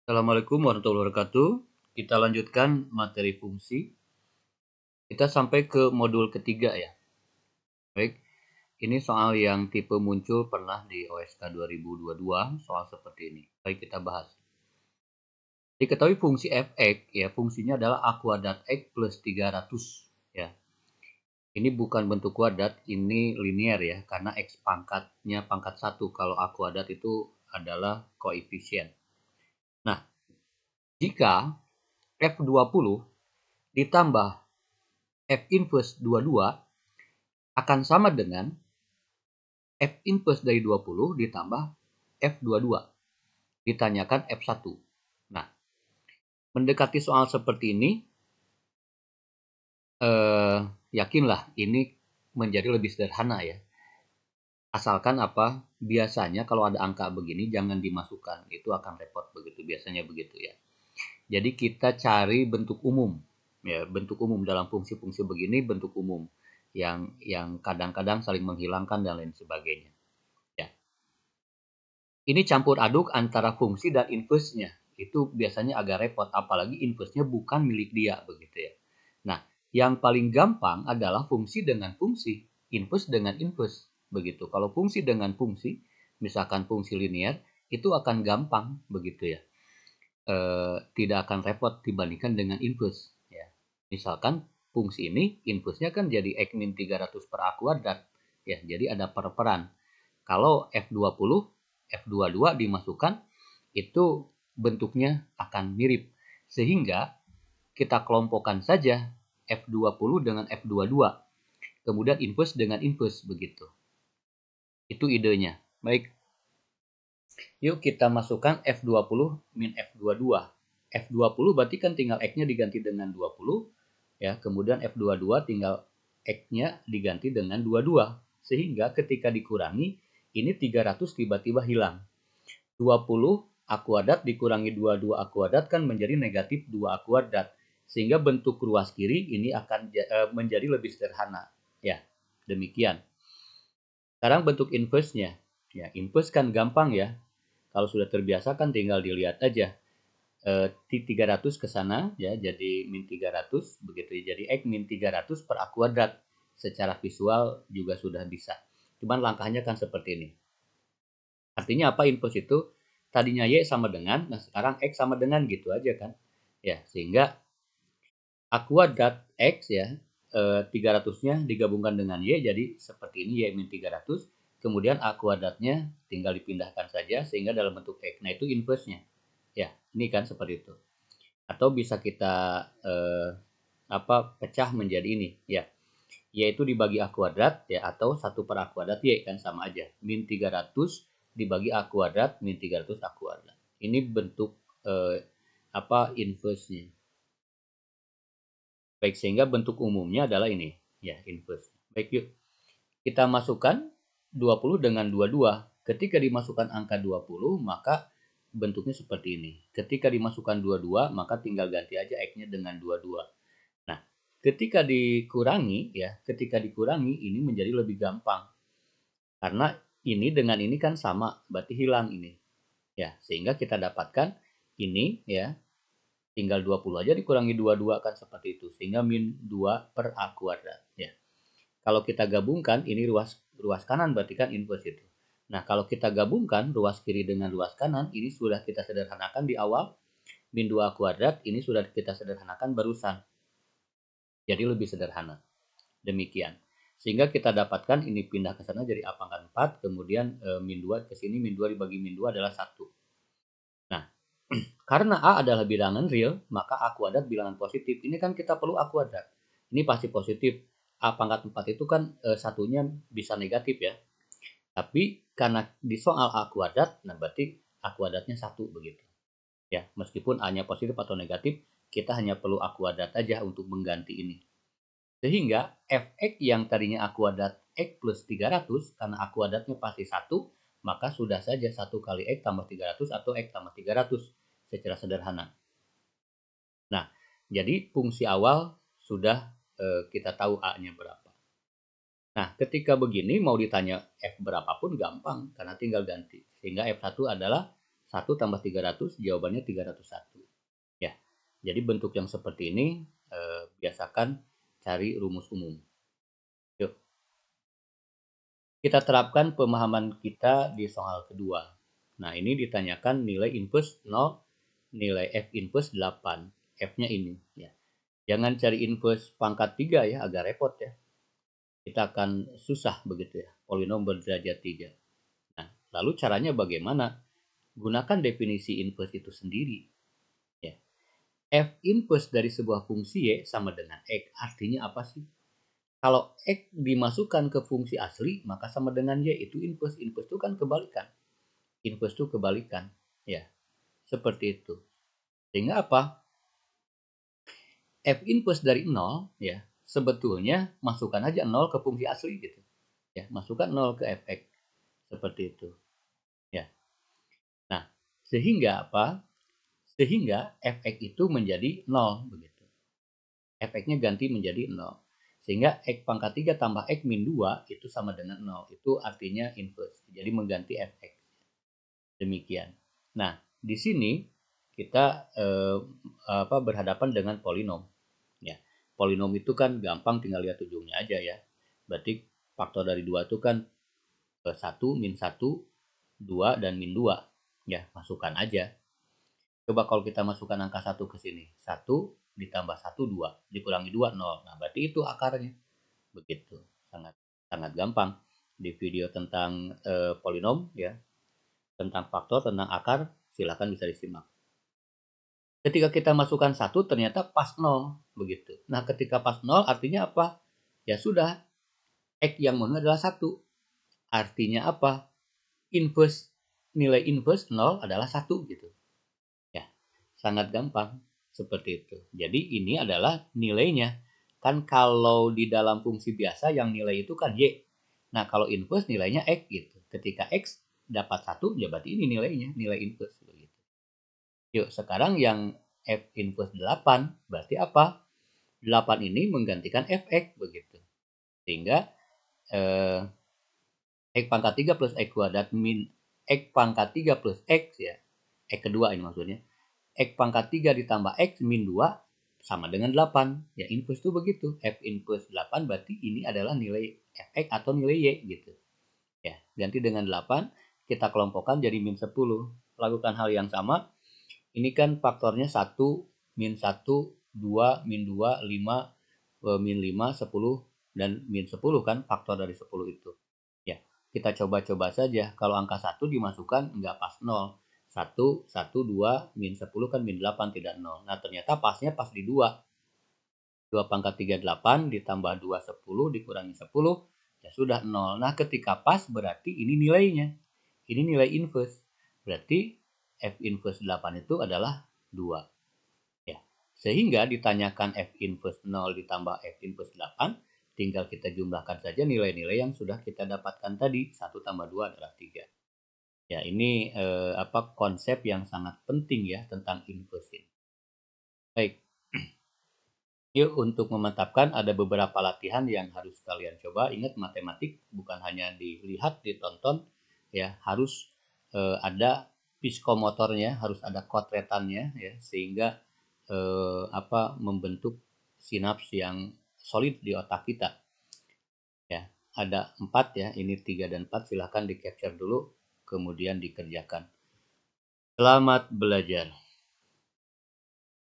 Assalamualaikum warahmatullahi wabarakatuh. Kita lanjutkan materi fungsi. Kita sampai ke modul ketiga ya. Baik, ini soal yang tipe muncul pernah di OSK 2022, soal seperti ini. Baik, kita bahas. Diketahui fungsi f(x) ya, fungsinya adalah a kuadrat x plus 300 ya. Ini bukan bentuk kuadrat, ini linear ya, karena x pangkatnya pangkat 1. Kalau a kuadrat itu adalah koefisien. Nah, jika f20 ditambah f inverse 22 akan sama dengan f inverse dari 20 ditambah f22. Ditanyakan f1. Nah, mendekati soal seperti ini, yakinlah ini menjadi lebih sederhana ya. Asalkan apa? Biasanya kalau ada angka begini jangan dimasukkan. Itu akan repot begitu, biasanya begitu ya. Jadi kita cari bentuk umum. Ya, bentuk umum dalam fungsi-fungsi begini bentuk umum yang kadang-kadang saling menghilangkan dan lain sebagainya. Ya. Ini campur aduk antara fungsi dan inverse-nya. Itu biasanya agak repot, apalagi inverse-nya bukan milik dia begitu ya. Nah, yang paling gampang adalah fungsi dengan fungsi, inverse dengan inverse begitu. Kalau fungsi dengan fungsi, misalkan fungsi linear, itu akan gampang begitu ya. Tidak akan repot dibandingkan dengan inverse ya. Misalkan fungsi ini inverse-nya kan jadi x min 300 per a kuadrat ya, jadi ada perperan. Kalau F20, F22 dimasukkan, itu bentuknya akan mirip. Sehingga kita kelompokkan saja F20 dengan F22. Kemudian inverse dengan inverse begitu. Itu idenya. Baik. Yuk kita masukkan F20 min F22. F20 berarti kan tinggal X-nya diganti dengan 20. Ya, kemudian F22 tinggal X-nya diganti dengan 22. Sehingga ketika dikurangi, ini 300 tiba-tiba hilang. 20 A kuadrat dikurangi 22 A kuadrat kan menjadi negatif 2 A kuadrat. Sehingga bentuk ruas kiri ini akan menjadi lebih sederhana. Ya, demikian. Sekarang bentuk inverse-nya. Ya, inverse kan gampang ya. Kalau sudah terbiasa kan tinggal dilihat aja. 300 ke sana ya, jadi min 300 begitu ya. Jadi X min 300 per A kuadrat. Secara visual juga sudah bisa. Cuman langkahnya kan seperti ini. Artinya apa inverse itu? Tadinya Y sama dengan, nah sekarang X sama dengan gitu aja kan. Ya, sehingga A kuadrat X ya, 300-nya digabungkan dengan Y jadi seperti ini, Y min 300. Kemudian A kuadratnya tinggal dipindahkan saja sehingga dalam bentuk X. Nah itu inverse-nya. Ya, ini kan seperti itu. Atau bisa kita pecah menjadi ini ya. Yaitu dibagi A kuadrat ya, atau 1 per A kuadrat Y kan sama aja. Min 300 dibagi A kuadrat min 300 A kuadrat. Ini bentuk inverse-nya. Baik, sehingga bentuk umumnya adalah ini ya, inverse. Baik, yuk kita masukkan 20 dengan 22. Ketika dimasukkan angka 20 maka bentuknya seperti ini. Ketika dimasukkan 22 maka tinggal ganti aja X-nya dengan 22. Nah, ketika dikurangi ini menjadi lebih gampang. Karena ini dengan ini kan sama, berarti hilang ini. Ya, sehingga kita dapatkan ini ya, tinggal 20 aja dikurangi 22 kan seperti itu. Sehingga min 2 per A kuadrat ya. Kalau kita gabungkan ini ruas kanan berarti kan inverse itu. Nah, kalau kita gabungkan ruas kiri dengan ruas kanan, ini sudah kita sederhanakan di awal. Min 2 A kuadrat ini sudah kita sederhanakan barusan. Jadi lebih sederhana. Demikian. Sehingga kita dapatkan ini pindah ke sana jadi A pangkat 4, kemudian min 2 ke sini, min 2 dibagi min 2 adalah 1. Nah, karena A adalah bilangan real, maka A kuadrat bilangan positif. Ini kan kita perlu A kuadrat. Ini pasti positif. A pangkat 4 itu kan satunya bisa negatif ya. Tapi karena di soal A kuadrat, nah berarti A kuadratnya 1 begitu. Ya, meskipun A-nya positif atau negatif, kita hanya perlu A kuadrat aja untuk mengganti ini. Sehingga fx yang tadinya A kuadrat X plus 300, karena A kuadratnya pasti 1, maka sudah saja 1 kali X tambah 300 atau X tambah 300 secara sederhana. Nah, jadi fungsi awal sudah kita tahu A-nya berapa. Nah, ketika begini mau ditanya F berapapun gampang, karena tinggal ganti. Sehingga F1 adalah 1 tambah 300, jawabannya 301. Ya, jadi bentuk yang seperti ini biasakan cari rumus umum. Yuk, kita terapkan pemahaman kita di soal kedua. Nah, ini ditanyakan nilai inverse 0, nilai F inverse 8. F-nya ini. Ya. Jangan cari inverse pangkat 3 ya, agak repot ya. Kita akan susah begitu ya, polinom berderajat 3. Nah, lalu caranya bagaimana? Gunakan definisi inverse itu sendiri. Ya. F inverse dari sebuah fungsi Y sama dengan X. Artinya apa sih? Kalau X dimasukkan ke fungsi asli, maka sama dengan Y. Itu inverse. Inverse itu kan kebalikan. Inverse itu kebalikan. Ya, seperti itu. Sehingga apa? F inverse dari 0, ya, sebetulnya masukkan aja 0 ke fungsi asli gitu. Ya, masukkan 0 ke Fx. Seperti itu. Ya. Nah, sehingga apa? Sehingga Fx itu menjadi 0 begitu. Fx-nya ganti menjadi 0. Sehingga X pangkat 3 tambah X min 2 itu sama dengan 0. Itu artinya inverse. Jadi mengganti Fx. Demikian. Nah, di sini kita berhadapan dengan polinom. Ya, polinom itu kan gampang, tinggal lihat ujungnya aja ya. Berarti faktor dari 2 itu kan 1, min 1, 2, dan min 2. Ya, masukkan aja. Coba kalau kita masukkan angka 1 ke sini. 1 ditambah 1, 2. Dikurangi 2, 0. Nah, berarti itu akarnya. Begitu. Sangat sangat gampang. Di video tentang polinom ya, tentang faktor, tentang akar, silakan bisa disimak. Ketika kita masukkan 1 ternyata pas 0 begitu. Nah, ketika pas 0 artinya apa? Ya sudah, X yang murni adalah 1. Artinya apa? Inverse, nilai inverse 0 adalah 1 gitu. Ya, sangat gampang seperti itu. Jadi ini adalah nilainya. Kan kalau di dalam fungsi biasa yang nilai itu kan Y. Nah, kalau inverse nilainya X gitu. Ketika X dapat 1, ya berarti ini nilainya, nilai inverse begitu. Yuk, sekarang yang F inverse 8 berarti apa? 8 ini menggantikan Fx begitu. Sehingga X pangkat 3 plus X kuadrat min X pangkat 3 plus X ya. X kedua ini maksudnya. X pangkat 3 ditambah X min 2 sama dengan 8. Ya, inverse itu begitu. F inverse 8 berarti ini adalah nilai Fx atau nilai Y gitu. Ya, ganti dengan 8, kita kelompokkan jadi min 10. Lakukan hal yang sama. Ini kan faktornya 1, min 1, 2, min 2, 5, min 5, 10, dan min 10 kan faktor dari 10 itu. Ya, kita coba-coba saja. Kalau angka 1 dimasukkan enggak pas 0. 1, 1, 2, min 10 kan min 8 tidak 0. Nah, ternyata pasnya pas di 2. 2 pangkat 3, 8 ditambah 2, 10 dikurangi 10. Ya sudah 0. Nah, ketika pas berarti ini nilainya. Ini nilai inverse. Berarti F inverse 8 itu adalah 2. Ya. Sehingga ditanyakan F inverse 0 ditambah F inverse 8, tinggal kita jumlahkan saja nilai-nilai yang sudah kita dapatkan tadi. 1 tambah 2 adalah 3. Ya, ini konsep yang sangat penting ya tentang inverse ini. Baik. Yuk, untuk memantapkan ada beberapa latihan yang harus kalian coba. Ingat, matematik bukan hanya dilihat, ditonton, ya, harus ada psikomotornya, harus ada kotretannya ya, sehingga membentuk sinaps yang solid di otak kita. Ya, ada 4 ya, ini 3 dan 4, silahkan di capture dulu, kemudian dikerjakan. Selamat belajar.